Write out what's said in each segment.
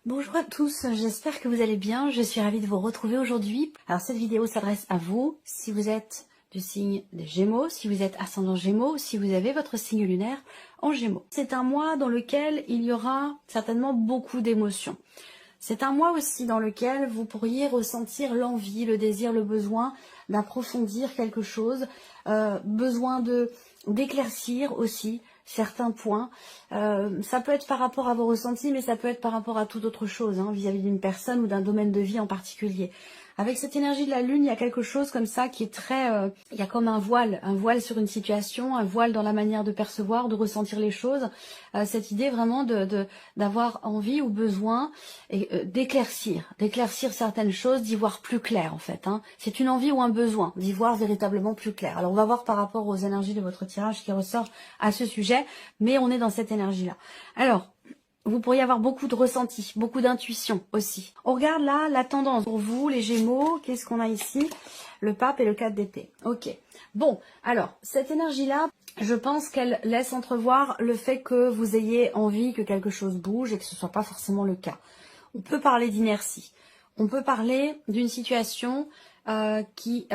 Bonjour à tous, j'espère que vous allez bien. Je suis ravie de vous retrouver aujourd'hui. Alors cette vidéo s'adresse à vous, si vous êtes du signe des Gémeaux, si vous êtes ascendant Gémeaux, si vous avez votre signe lunaire en Gémeaux. C'est un mois dans lequel il y aura certainement beaucoup d'émotions. C'est un mois aussi dans lequel vous pourriez ressentir l'envie, le désir, le besoin d'approfondir quelque chose, besoin d'éclaircir aussi certains points. Ça peut être par rapport à vos ressentis, mais ça peut être par rapport à toute autre chose, vis-à-vis d'une personne ou d'un domaine de vie en particulier. Avec cette énergie de la Lune, il y a quelque chose comme ça qui est très... il y a comme un voile sur une situation, un voile dans la manière de percevoir, de ressentir les choses. Cette idée vraiment d'avoir envie ou besoin d'éclaircir certaines choses, d'y voir plus clair en fait. C'est une envie ou un besoin d'y voir véritablement plus clair. Alors on va voir par rapport aux énergies de votre tirage qui ressort à ce sujet, mais on est dans cette énergie-là. Alors, vous pourriez avoir beaucoup de ressentis, beaucoup d'intuition aussi. On regarde là la tendance pour vous, les Gémeaux. Qu'est-ce qu'on a ici? Le pape et le 4 d'épée. Ok. Bon, alors, cette énergie-là, je pense qu'elle laisse entrevoir le fait que vous ayez envie que quelque chose bouge et que ce ne soit pas forcément le cas. On peut parler d'inertie. On peut parler d'une situation qui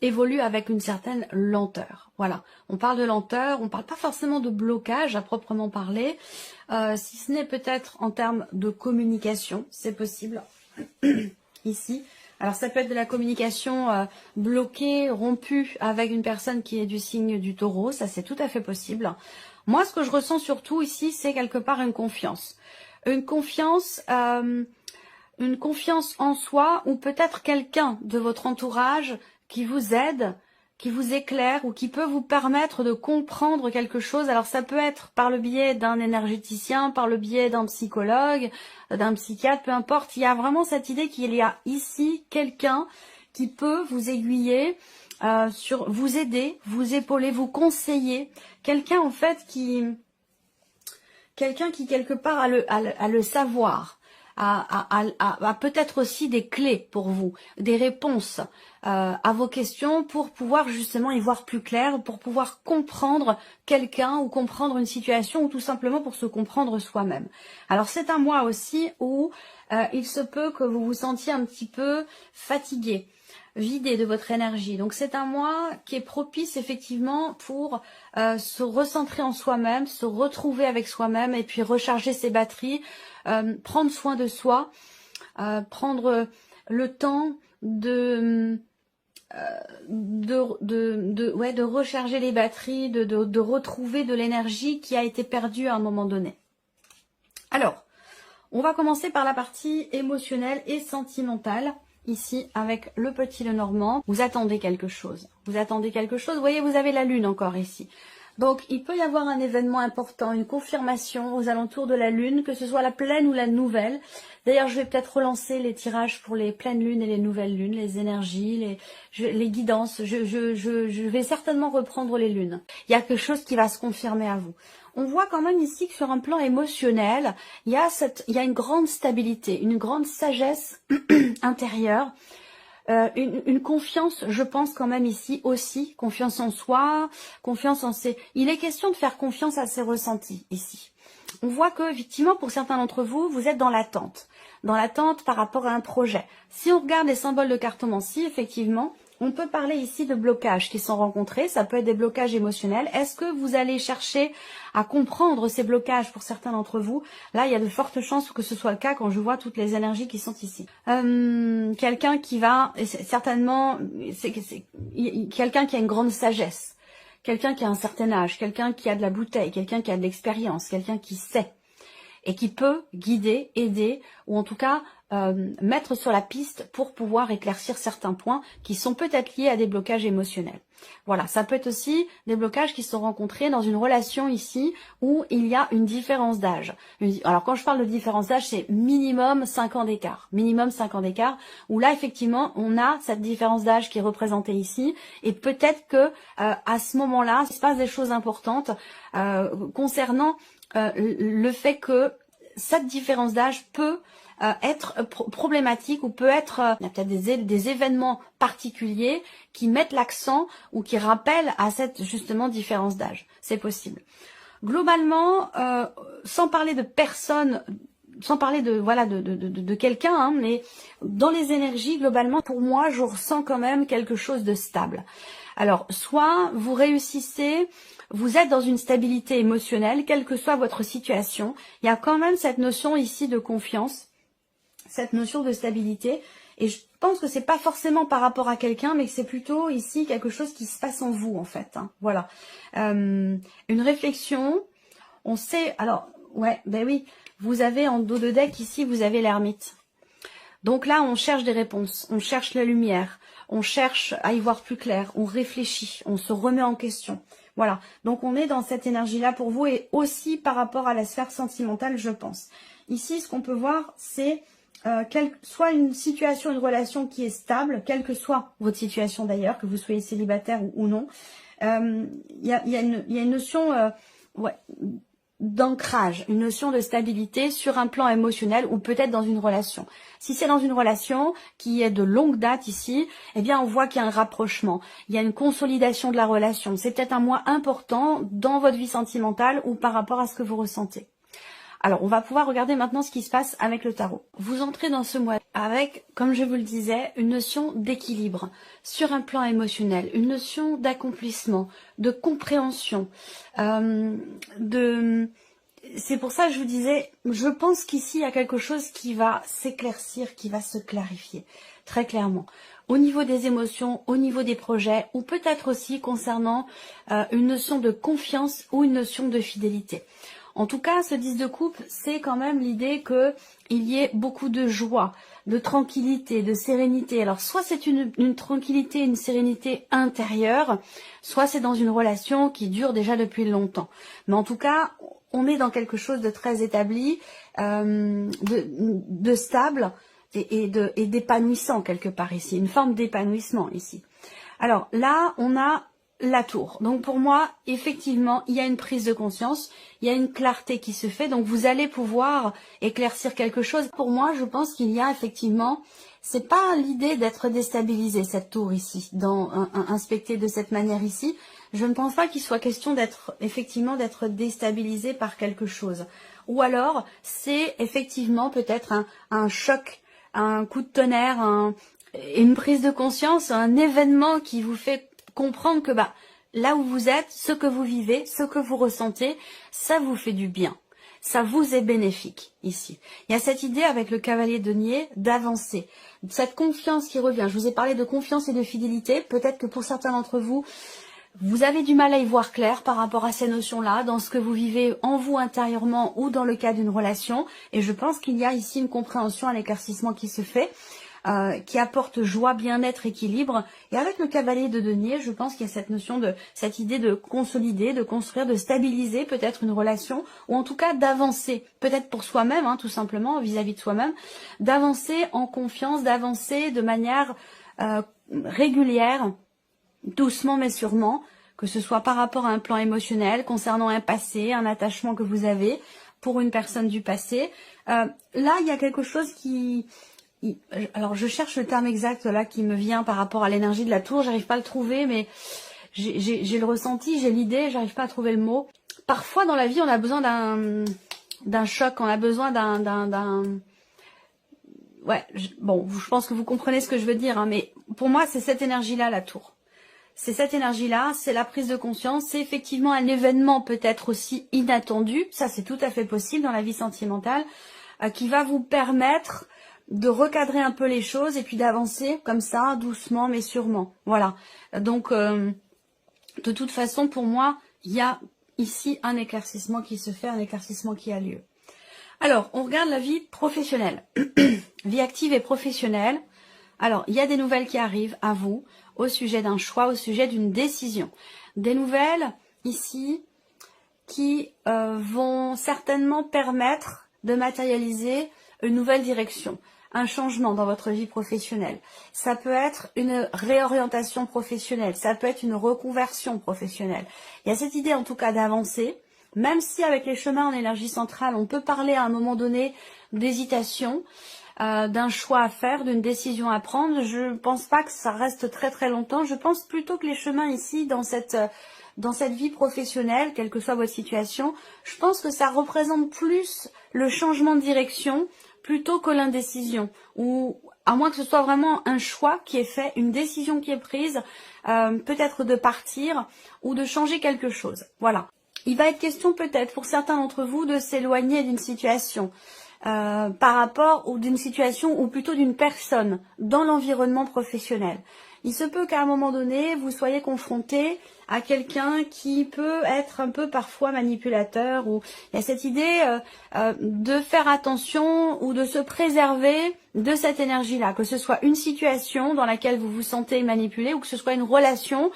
évolue avec une certaine lenteur. Voilà, on parle de lenteur, on ne parle pas forcément de blocage à proprement parler, si ce n'est peut-être en termes de communication, c'est possible ici. Alors ça peut être de la communication bloquée, rompue avec une personne qui est du signe du Taureau, ça c'est tout à fait possible. Moi ce que je ressens surtout ici, c'est quelque part une confiance. Une confiance en soi ou peut-être quelqu'un de votre entourage qui vous aide, qui vous éclaire ou qui peut vous permettre de comprendre quelque chose. Alors ça peut être par le biais d'un énergéticien, par le biais d'un psychologue, d'un psychiatre, peu importe. Il y a vraiment cette idée qu'il y a ici quelqu'un qui peut vous aiguiller, vous aider, vous épauler, vous conseiller. Quelqu'un en fait qui quelque part a le savoir. A peut-être aussi des clés pour vous, des réponses à vos questions pour pouvoir justement y voir plus clair, pour pouvoir comprendre quelqu'un ou comprendre une situation ou tout simplement pour se comprendre soi-même. Alors c'est un mois aussi où il se peut que vous vous sentiez un petit peu fatigué, vidé de votre énergie. Donc c'est un mois qui est propice effectivement pour se recentrer en soi-même, se retrouver avec soi-même et puis recharger ses batteries, prendre soin de soi, prendre le temps de recharger les batteries, de retrouver de l'énergie qui a été perdue à un moment donné. Alors, on va commencer par la partie émotionnelle et sentimentale. Ici, avec le petit Lenormand, vous attendez quelque chose. Vous attendez quelque chose. Vous voyez, vous avez la Lune encore ici. Donc, il peut y avoir un événement important, une confirmation aux alentours de la Lune, que ce soit la pleine ou la nouvelle. D'ailleurs, je vais peut-être relancer les tirages pour les pleines lunes et les nouvelles lunes, les énergies, les guidances. Je vais certainement reprendre les lunes. Il y a quelque chose qui va se confirmer à vous. On voit quand même ici que sur un plan émotionnel, il y a une grande stabilité, une grande sagesse intérieure. Une confiance, je pense quand même ici aussi, confiance en soi, confiance en ses... Il est question de faire confiance à ses ressentis ici. On voit que, effectivement, pour certains d'entre vous, vous êtes dans l'attente par rapport à un projet. Si on regarde les symboles de cartomancie, effectivement, on peut parler ici de blocages qui sont rencontrés, ça peut être des blocages émotionnels. Est-ce que vous allez chercher à comprendre ces blocages pour certains d'entre vous? Là, il y a de fortes chances que ce soit le cas quand je vois toutes les énergies qui sont ici. Quelqu'un qui va, certainement, quelqu'un qui a une grande sagesse, quelqu'un qui a un certain âge, quelqu'un qui a de la bouteille, quelqu'un qui a de l'expérience, quelqu'un qui sait et qui peut guider, aider ou en tout cas mettre sur la piste pour pouvoir éclaircir certains points qui sont peut-être liés à des blocages émotionnels. Voilà, ça peut être aussi des blocages qui sont rencontrés dans une relation ici où il y a une différence d'âge. Alors quand je parle de différence d'âge, c'est minimum 5 ans d'écart. Minimum 5 ans d'écart, où là effectivement on a cette différence d'âge qui est représentée ici et peut-être que à ce moment-là, il se passe des choses importantes concernant le fait que cette différence d'âge peut être problématique ou peut être, il y a peut-être des événements particuliers qui mettent l'accent ou qui rappellent à cette justement différence d'âge. C'est possible. Globalement, sans parler de personnes sans parler de voilà de quelqu'un, hein, mais dans les énergies, globalement, pour moi, je ressens quand même quelque chose de stable. Alors, soit vous réussissez, vous êtes dans une stabilité émotionnelle, quelle que soit votre situation, il y a quand même cette notion ici de confiance, cette notion de stabilité, et je pense que c'est pas forcément par rapport à quelqu'un, mais que c'est plutôt ici quelque chose qui se passe en vous, en fait. Hein. Voilà. Une réflexion, on sait, alors, ouais, ben oui, vous avez en dos de deck ici, vous avez l'ermite. Donc là, on cherche des réponses, on cherche la lumière, on cherche à y voir plus clair, on réfléchit, on se remet en question. Voilà, donc on est dans cette énergie-là pour vous et aussi par rapport à la sphère sentimentale, je pense. Ici, ce qu'on peut voir, c'est soit une situation, une relation qui est stable, quelle que soit votre situation d'ailleurs, que vous soyez célibataire ou non. Il y a une notion ouais, d'ancrage, une notion de stabilité sur un plan émotionnel ou peut-être dans une relation. Si c'est dans une relation qui est de longue date ici, eh bien on voit qu'il y a un rapprochement, il y a une consolidation de la relation. C'est peut-être un mois important dans votre vie sentimentale ou par rapport à ce que vous ressentez. Alors, on va pouvoir regarder maintenant ce qui se passe avec le tarot. Vous entrez dans ce mois avec, comme je vous le disais, une notion d'équilibre sur un plan émotionnel, une notion d'accomplissement, de compréhension, C'est pour ça que je vous disais, je pense qu'ici, il y a quelque chose qui va s'éclaircir, qui va se clarifier, très clairement. Au niveau des émotions, au niveau des projets, ou peut-être aussi concernant une notion de confiance ou une notion de fidélité. En tout cas, ce 10 de coupe, c'est quand même l'idée qu'il y ait beaucoup de joie, de tranquillité, de sérénité. Alors, soit c'est une tranquillité, une sérénité intérieure, soit c'est dans une relation qui dure déjà depuis longtemps. Mais en tout cas, on est dans quelque chose de très établi, de stable et d'épanouissant quelque part ici, une forme d'épanouissement ici. Alors là, on a la tour. Donc pour moi, effectivement, il y a une prise de conscience, il y a une clarté qui se fait, donc vous allez pouvoir éclaircir quelque chose. Pour moi, je pense qu'il y a effectivement, c'est pas l'idée d'être déstabilisé, cette tour ici, inspectée de cette manière ici. Je ne pense pas qu'il soit question d'être déstabilisé par quelque chose. Ou alors, c'est effectivement peut-être un choc, un coup de tonnerre, une prise de conscience, un événement qui vous fait comprendre que là où vous êtes, ce que vous vivez, ce que vous ressentez, ça vous fait du bien. Ça vous est bénéfique ici. Il y a cette idée avec le cavalier de denier d'avancer. Cette confiance qui revient. Je vous ai parlé de confiance et de fidélité. Peut-être que pour certains d'entre vous, vous avez du mal à y voir clair par rapport à ces notions-là, dans ce que vous vivez en vous intérieurement ou dans le cas d'une relation. Et je pense qu'il y a ici une compréhension, un éclaircissement qui se fait. Qui apporte joie, bien-être, équilibre. Et avec le cavalier de denier, je pense qu'il y a cette idée de consolider, de construire, de stabiliser peut-être une relation, ou en tout cas d'avancer, peut-être pour soi-même, tout simplement, vis-à-vis de soi-même, d'avancer en confiance, d'avancer de manière régulière, doucement mais sûrement, que ce soit par rapport à un plan émotionnel, concernant un passé, un attachement que vous avez pour une personne du passé. Là, il y a quelque chose qui... Alors, je cherche le terme exact là qui me vient par rapport à l'énergie de la tour. J'arrive pas à le trouver, mais j'ai le ressenti, j'ai l'idée, j'arrive pas à trouver le mot. Parfois, dans la vie, on a besoin d'un choc, on a besoin Ouais, bon, je pense que vous comprenez ce que je veux dire, mais pour moi, c'est cette énergie-là, la tour. C'est cette énergie-là, c'est la prise de conscience, c'est effectivement un événement peut-être aussi inattendu, ça c'est tout à fait possible dans la vie sentimentale, qui va vous permettre de recadrer un peu les choses et puis d'avancer comme ça, doucement mais sûrement. Voilà. Donc, de toute façon, pour moi, il y a ici un éclaircissement qui se fait, un éclaircissement qui a lieu. Alors, on regarde la vie professionnelle. Vie active et professionnelle. Alors, il y a des nouvelles qui arrivent à vous au sujet d'un choix, au sujet d'une décision. Des nouvelles ici qui vont certainement permettre de matérialiser une nouvelle direction, un changement dans votre vie professionnelle. Ça peut être une réorientation professionnelle, ça peut être une reconversion professionnelle. Il y a cette idée en tout cas d'avancer, même si avec les chemins en énergie centrale, on peut parler à un moment donné d'hésitation, d'un choix à faire, d'une décision à prendre. Je ne pense pas que ça reste très très longtemps. Je pense plutôt que les chemins ici, dans cette dans cette vie professionnelle, quelle que soit votre situation, je pense que ça représente plus le changement de direction plutôt que l'indécision. Ou à moins que ce soit vraiment un choix qui est fait, une décision qui est prise, peut-être de partir ou de changer quelque chose. Voilà. Il va être question peut-être pour certains d'entre vous de s'éloigner d'une situation par rapport ou d'une situation ou plutôt d'une personne dans l'environnement professionnel. Il se peut qu'à un moment donné, vous soyez confronté à quelqu'un qui peut être un peu parfois manipulateur, ou il y a cette idée de faire attention ou de se préserver de cette énergie-là, que ce soit une situation dans laquelle vous vous sentez manipulé ou que ce soit une relation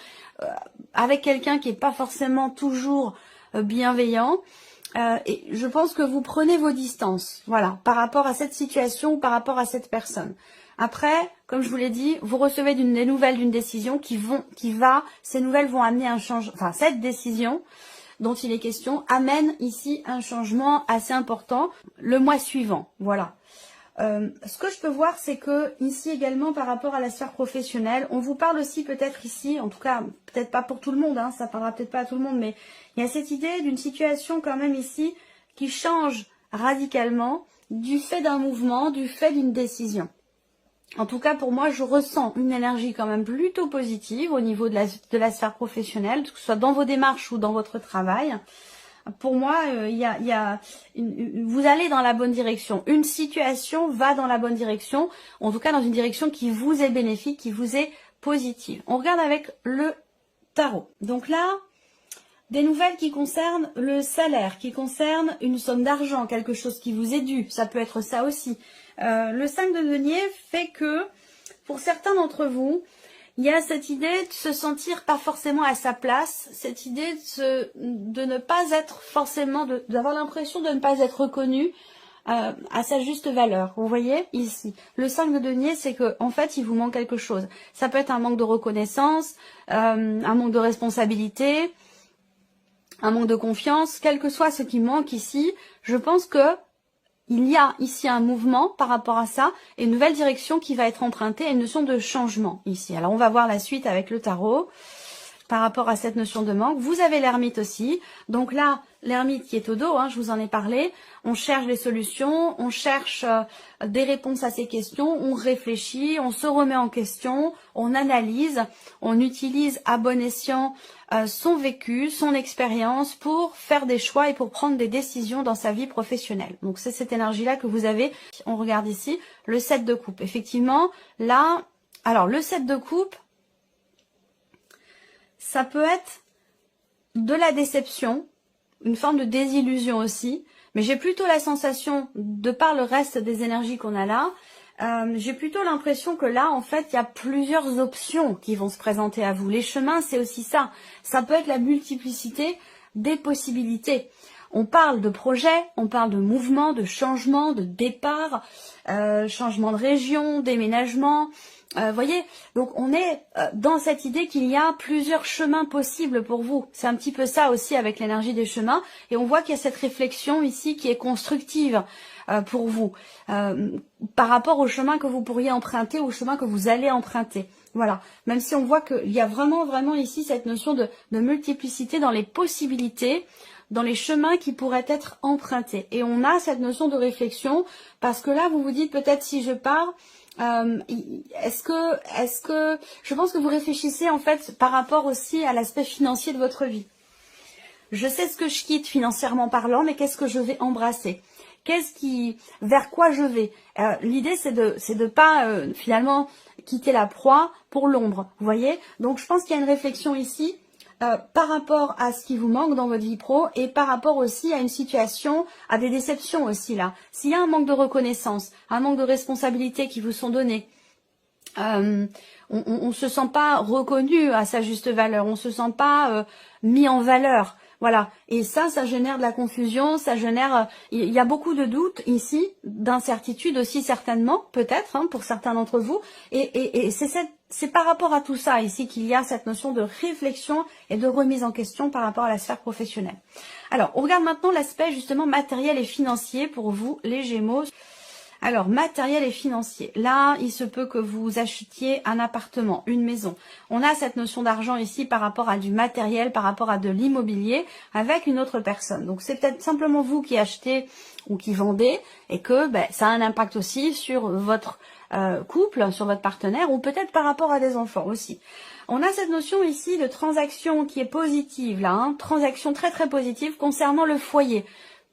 avec quelqu'un qui n'est pas forcément toujours bienveillant. Et je pense que vous prenez vos distances, voilà, par rapport à cette situation ou par rapport à cette personne. Après, comme je vous l'ai dit, vous recevez des nouvelles d'une décision ces nouvelles vont amener un changement, enfin cette décision dont il est question amène ici un changement assez important le mois suivant, voilà. Ce que je peux voir, c'est que ici également par rapport à la sphère professionnelle, on vous parle aussi peut-être ici, en tout cas peut-être pas pour tout le monde, hein, ça parlera peut-être pas à tout le monde, mais il y a cette idée d'une situation quand même ici qui change radicalement du fait d'un mouvement, du fait d'une décision. En tout cas, pour moi, je ressens une énergie quand même plutôt positive au niveau de la sphère professionnelle, que ce soit dans vos démarches ou dans votre travail. Pour moi, vous allez dans la bonne direction. Une situation va dans la bonne direction, en tout cas dans une direction qui vous est bénéfique, qui vous est positive. On regarde avec le tarot. Donc là, des nouvelles qui concernent le salaire, qui concernent une somme d'argent, quelque chose qui vous est dû. Ça peut être ça aussi. Le 5 de denier fait que, pour certains d'entre vous, il y a cette idée de se sentir pas forcément à sa place, cette idée de ne pas être forcément, d'avoir l'impression de ne pas être reconnu à sa juste valeur. Vous voyez ici, le 5 de denier, c'est que en fait, il vous manque quelque chose. Ça peut être un manque de reconnaissance, un manque de responsabilité, un manque de confiance, quel que soit ce qui manque ici. Je pense que il y a ici un mouvement par rapport à ça et une nouvelle direction qui va être empruntée et une notion de changement ici. Alors on va voir la suite avec le tarot par rapport à cette notion de manque. Vous avez l'ermite aussi. Donc là, l'ermite qui est au dos, hein, je vous en ai parlé. On cherche des solutions, on cherche des réponses à ces questions, on réfléchit, on se remet en question, on analyse, on utilise à bon escient son vécu, son expérience pour faire des choix et pour prendre des décisions dans sa vie professionnelle. Donc c'est cette énergie-là que vous avez. On regarde ici le 7 de coupe. Effectivement, là, alors le 7 de coupe, ça peut être de la déception, une forme de désillusion aussi, mais j'ai plutôt la sensation, de par le reste des énergies qu'on a là, j'ai plutôt l'impression que là, en fait, il y a plusieurs options qui vont se présenter à vous. Les chemins, c'est aussi ça. Ça peut être la multiplicité des possibilités. On parle de projet, on parle de mouvement, de changement, de départ, changement de région, déménagement. Voyez, donc on est dans cette idée qu'il y a plusieurs chemins possibles pour vous. C'est un petit peu ça aussi avec l'énergie des chemins. Et on voit qu'il y a cette réflexion ici qui est constructive pour vous par rapport au chemin que vous pourriez emprunter, au chemin que vous allez emprunter. Voilà, même si on voit qu'il y a vraiment ici cette notion de multiplicité dans les possibilités, dans les chemins qui pourraient être empruntés. Et on a cette notion de réflexion parce que là, vous vous dites peut-être si je pars, est-ce que je pense que vous réfléchissez en fait par rapport aussi à l'aspect financier de votre vie. Je sais ce que je quitte financièrement parlant, mais qu'est-ce que je vais embrasser? Vers quoi je vais? L'idée c'est de pas finalement quitter la proie pour l'ombre, vous voyez. Donc je pense qu'il y a une réflexion ici par rapport à ce qui vous manque dans votre vie pro et par rapport aussi à une situation, à des déceptions aussi là. S'il y a un manque de reconnaissance, un manque de responsabilité qui vous sont données, on se sent pas reconnu à sa juste valeur, on se sent pas mis en valeur. Voilà, et ça génère de la confusion, ça génère, il y a beaucoup de doutes ici, d'incertitude aussi certainement, peut-être, hein, pour certains d'entre vous, et c'est par rapport à tout ça ici qu'il y a cette notion de réflexion et de remise en question par rapport à la sphère professionnelle. Alors, on regarde maintenant l'aspect justement matériel et financier pour vous, les Gémeaux. Alors, matériel et financier. Là, il se peut que vous achetiez un appartement, une maison. On a cette notion d'argent ici par rapport à du matériel, par rapport à de l'immobilier avec une autre personne. Donc, c'est peut-être simplement vous qui achetez ou qui vendez et que ça a un impact aussi sur votre couple, sur votre partenaire ou peut-être par rapport à des enfants aussi. On a cette notion ici de transaction qui est positive, là, hein, transaction très très positive concernant le foyer.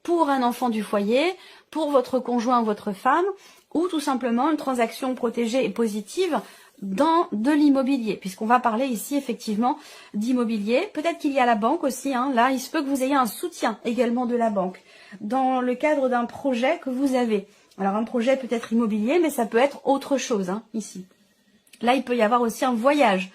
Pour un enfant du foyer, pour votre conjoint ou votre femme, ou tout simplement une transaction protégée et positive dans de l'immobilier, puisqu'on va parler ici effectivement d'immobilier. Peut-être qu'il y a la banque aussi, hein. Là il se peut que vous ayez un soutien également de la banque, dans le cadre d'un projet que vous avez. Alors un projet peut être immobilier, mais ça peut être autre chose, hein, ici. Là il peut y avoir aussi un voyage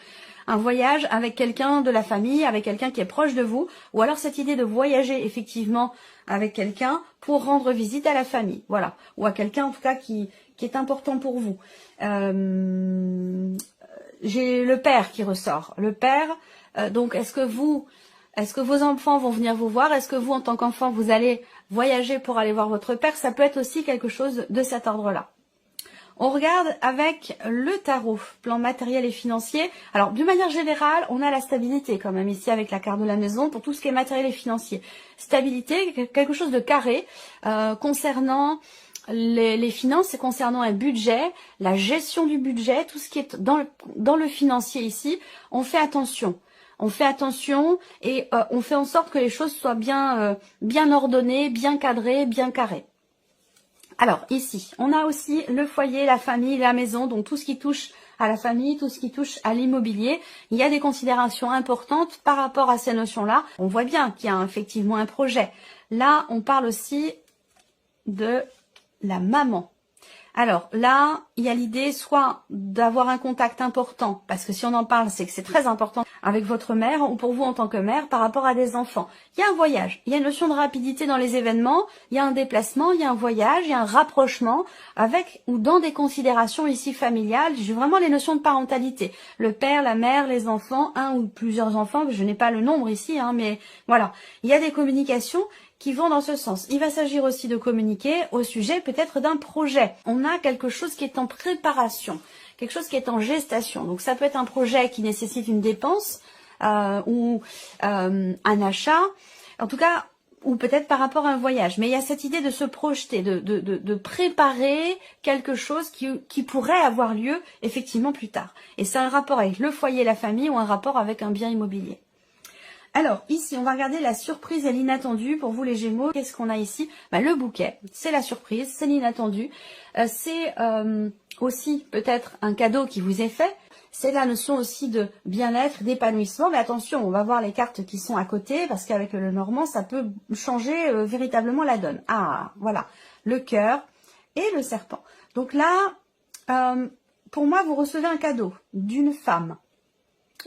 avec quelqu'un de la famille, avec quelqu'un qui est proche de vous, ou alors cette idée de voyager effectivement avec quelqu'un pour rendre visite à la famille, voilà, ou à quelqu'un en tout cas qui est important pour vous. J'ai le père qui ressort. Le père, donc est-ce que vos enfants vont venir vous voir? Est-ce que vous, en tant qu'enfant, vous allez voyager pour aller voir votre père? Ça peut être aussi quelque chose de cet ordre-là. On regarde avec le tarot, plan matériel et financier. Alors, d'une manière générale, on a la stabilité quand même ici avec la carte de la maison pour tout ce qui est matériel et financier. Stabilité, quelque chose de carré concernant les finances et concernant un budget, la gestion du budget, tout ce qui est dans le financier ici. On fait attention. On fait attention et on fait en sorte que les choses soient bien ordonnées, bien cadrées, bien carrées. Alors ici, on a aussi le foyer, la famille, la maison, donc tout ce qui touche à la famille, tout ce qui touche à l'immobilier. Il y a des considérations importantes par rapport à ces notions-là. On voit bien qu'il y a effectivement un projet. Là, on parle aussi de la maman. Alors là, il y a l'idée soit d'avoir un contact important, parce que si on en parle, c'est que c'est très important avec votre mère ou pour vous en tant que mère par rapport à des enfants. Il y a un voyage, il y a une notion de rapidité dans les événements, il y a un déplacement, il y a un voyage, il y a un rapprochement avec ou dans des considérations ici familiales. J'ai vraiment les notions de parentalité. Le père, la mère, les enfants, un ou plusieurs enfants, je n'ai pas le nombre ici, hein, mais voilà. Il y a des communications qui vont dans ce sens. Il va s'agir aussi de communiquer au sujet peut-être d'un projet. On a quelque chose qui est en préparation, quelque chose qui est en gestation. Donc ça peut être un projet qui nécessite une dépense ou un achat, en tout cas, ou peut-être par rapport à un voyage. Mais il y a cette idée de se projeter, de préparer quelque chose qui pourrait avoir lieu effectivement plus tard. Et c'est un rapport avec le foyer, la famille ou un rapport avec un bien immobilier. Alors, ici, on va regarder la surprise et l'inattendu. Pour vous, les Gémeaux, qu'est-ce qu'on a ici? Le bouquet, c'est la surprise, c'est l'inattendu. C'est aussi peut-être un cadeau qui vous est fait. C'est la notion aussi de bien-être, d'épanouissement. Mais attention, on va voir les cartes qui sont à côté, parce qu'avec le Normand, ça peut changer véritablement la donne. Ah, voilà, le cœur et le serpent. Donc là, pour moi, vous recevez un cadeau d'une femme.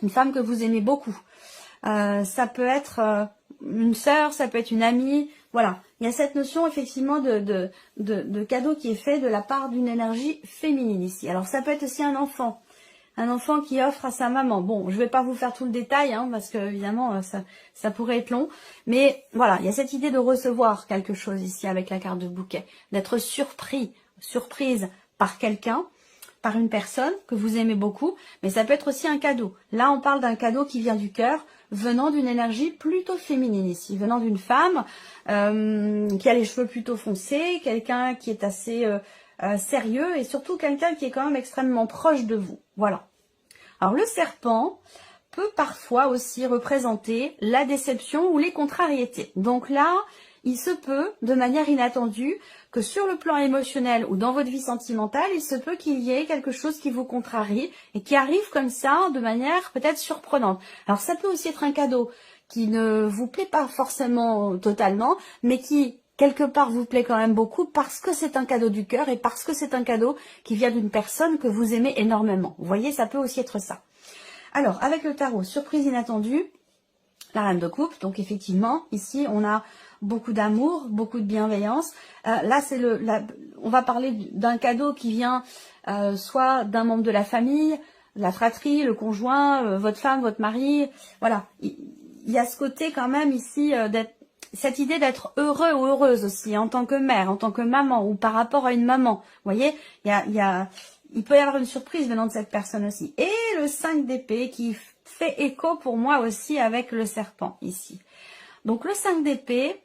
Une femme que vous aimez beaucoup. Ça peut être une sœur, ça peut être une amie, voilà. Il y a cette notion effectivement de cadeau qui est fait de la part d'une énergie féminine ici. Alors ça peut être aussi un enfant qui offre à sa maman. Bon, je vais pas vous faire tout le détail, hein, parce que évidemment ça pourrait être long, mais voilà, il y a cette idée de recevoir quelque chose ici avec la carte de bouquet, d'être surprise par quelqu'un, par une personne que vous aimez beaucoup, mais ça peut être aussi un cadeau. Là, on parle d'un cadeau qui vient du cœur, venant d'une énergie plutôt féminine ici, venant d'une femme qui a les cheveux plutôt foncés, quelqu'un qui est assez sérieux et surtout quelqu'un qui est quand même extrêmement proche de vous. Voilà. Alors le serpent peut parfois aussi représenter la déception ou les contrariétés. Donc là, il se peut, de manière inattendue, que sur le plan émotionnel ou dans votre vie sentimentale, il se peut qu'il y ait quelque chose qui vous contrarie et qui arrive comme ça de manière peut-être surprenante. Alors ça peut aussi être un cadeau qui ne vous plaît pas forcément totalement, mais qui quelque part vous plaît quand même beaucoup parce que c'est un cadeau du cœur et parce que c'est un cadeau qui vient d'une personne que vous aimez énormément. Vous voyez, ça peut aussi être ça. Alors, avec le tarot, surprise inattendue, la reine de coupe, donc effectivement, ici on a beaucoup d'amour, beaucoup de bienveillance. Là, on va parler d'un cadeau qui vient soit d'un membre de la famille, la fratrie, le conjoint, votre femme, votre mari. Voilà, il y a ce côté quand même ici cette idée d'être heureux ou heureuse aussi, en tant que mère, en tant que maman, ou par rapport à une maman. Vous voyez, il peut y avoir une surprise venant de cette personne aussi. Et le 5 d'épée qui fait écho pour moi aussi avec le serpent ici. Donc le 5 d'épée,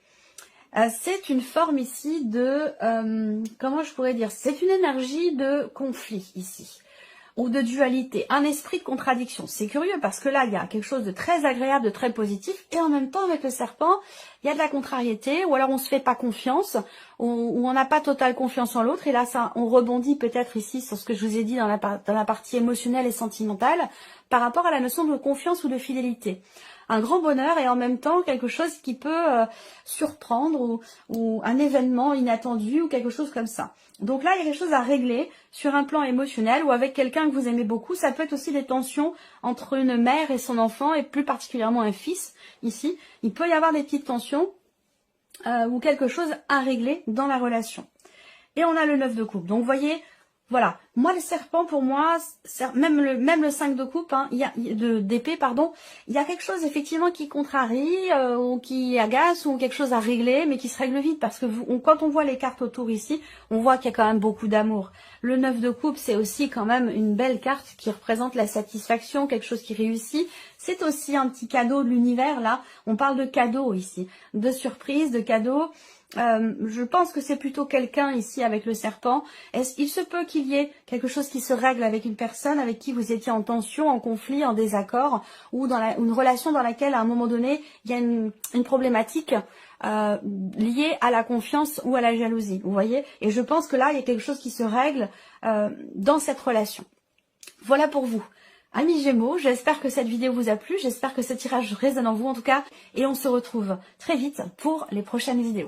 c'est une forme ici de, comment je pourrais dire, c'est une énergie de conflit ici, ou de dualité, un esprit de contradiction. C'est curieux parce que là, il y a quelque chose de très agréable, de très positif, et en même temps, avec le serpent, il y a de la contrariété, ou alors on se fait pas confiance, ou on n'a pas totale confiance en l'autre, et là, ça, on rebondit peut-être ici sur ce que je vous ai dit dans la partie émotionnelle et sentimentale, par rapport à la notion de confiance ou de fidélité. Un grand bonheur et en même temps quelque chose qui peut surprendre ou un événement inattendu ou quelque chose comme ça. Donc là, il y a quelque chose à régler sur un plan émotionnel ou avec quelqu'un que vous aimez beaucoup. Ça peut être aussi des tensions entre une mère et son enfant et plus particulièrement un fils ici. Il peut y avoir des petites tensions ou quelque chose à régler dans la relation. Et on a le 9 de coupe. Donc vous voyez, voilà, moi le serpent pour moi, même le 5 de coupe, hein, d'épée, pardon, il y a quelque chose effectivement qui contrarie ou qui agace ou quelque chose à régler, mais qui se règle vite parce que quand on voit les cartes autour ici, on voit qu'il y a quand même beaucoup d'amour. Le 9 de coupe, c'est aussi quand même une belle carte qui représente la satisfaction, quelque chose qui réussit. C'est aussi un petit cadeau de l'univers là. On parle de cadeau ici, de surprise, de cadeau. Je pense que c'est plutôt quelqu'un ici avec le serpent. Il se peut qu'il y ait quelque chose qui se règle avec une personne avec qui vous étiez en tension, en conflit, en désaccord, ou dans une relation dans laquelle à un moment donné il y a une problématique liée à la confiance ou à la jalousie. Vous voyez? Et je pense que là il y a quelque chose qui se règle dans cette relation. Voilà pour vous. Amis Gémeaux, j'espère que cette vidéo vous a plu, j'espère que ce tirage résonne en vous en tout cas, et on se retrouve très vite pour les prochaines vidéos.